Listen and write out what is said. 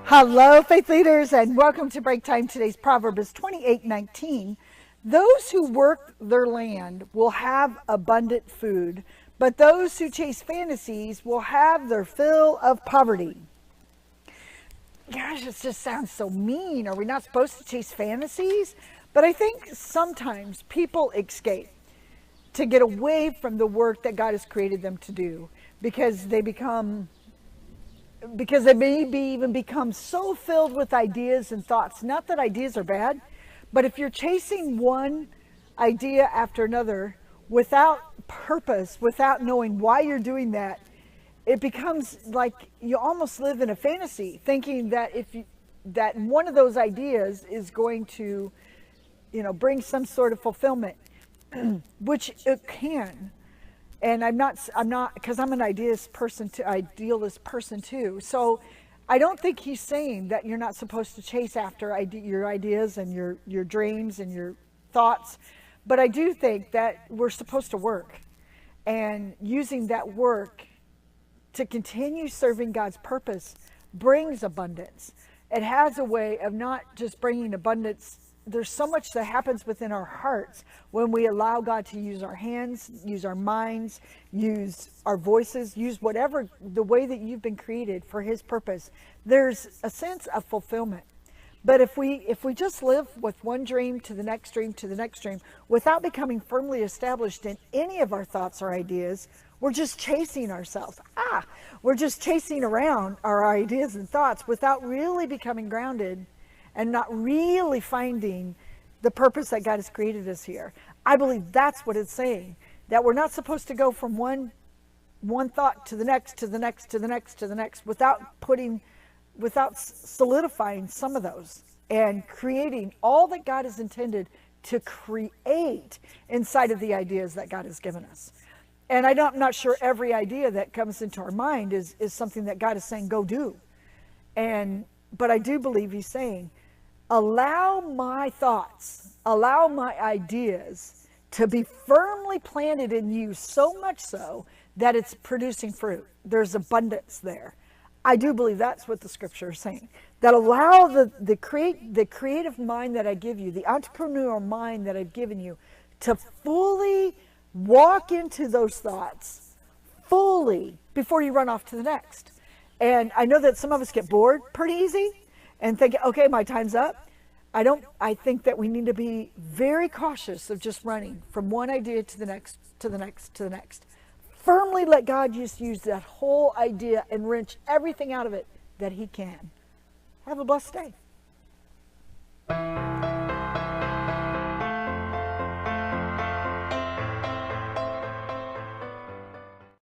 Hello, faith leaders, and welcome to Breaktime. Today's proverb is 28:19. Those who work their land will have abundant food, but those who chase fantasies will have their fill of poverty. Gosh, it just sounds so mean. Are we not supposed to chase fantasies? But I think sometimes people escape to get away from the work that God has created them to do because they maybe even become so filled with ideas and thoughts. Not that ideas are bad, but if you're chasing one idea after another without purpose, without knowing why you're doing that, it becomes like you almost live in a fantasy, thinking that that one of those ideas is going to, bring some sort of fulfillment, which it can. And I'm not, because I'm an idealist person too. So I don't think he's saying that you're not supposed to chase after your ideas and your dreams and your thoughts. But I do think that we're supposed to work, and using that work to continue serving God's purpose brings abundance. It has a way of not just bringing abundance. There's so much that happens within our hearts when we allow God to use our hands, use our minds, use our voices, use whatever the way that you've been created for his purpose. There's a sense of fulfillment. But if we just live with one dream to the next dream to the next dream without becoming firmly established in any of our thoughts or ideas, we're just chasing ourselves. We're just chasing around our ideas and thoughts without really becoming grounded and not really finding the purpose that God has created us here. I believe that's what it's saying, that we're not supposed to go from one thought to the next, to the next, to the next, to the next, without solidifying some of those and creating all that God has intended to create inside of the ideas that God has given us. And I'm not sure every idea that comes into our mind is something that God is saying, go do. But I do believe he's saying, allow my thoughts, allow my ideas to be firmly planted in you, so much so that it's producing fruit. There's abundance there. I do believe that's what the scripture is saying. That allow the creative mind that I give you, the entrepreneurial mind that I've given you, to fully walk into those thoughts fully before you run off to the next. And I know that some of us get bored pretty easy and think, okay, my time's up. I think that we need to be very cautious of just running from one idea to the next, to the next, to the next. Firmly let God just use that whole idea and wrench everything out of it that he can. Have a blessed day.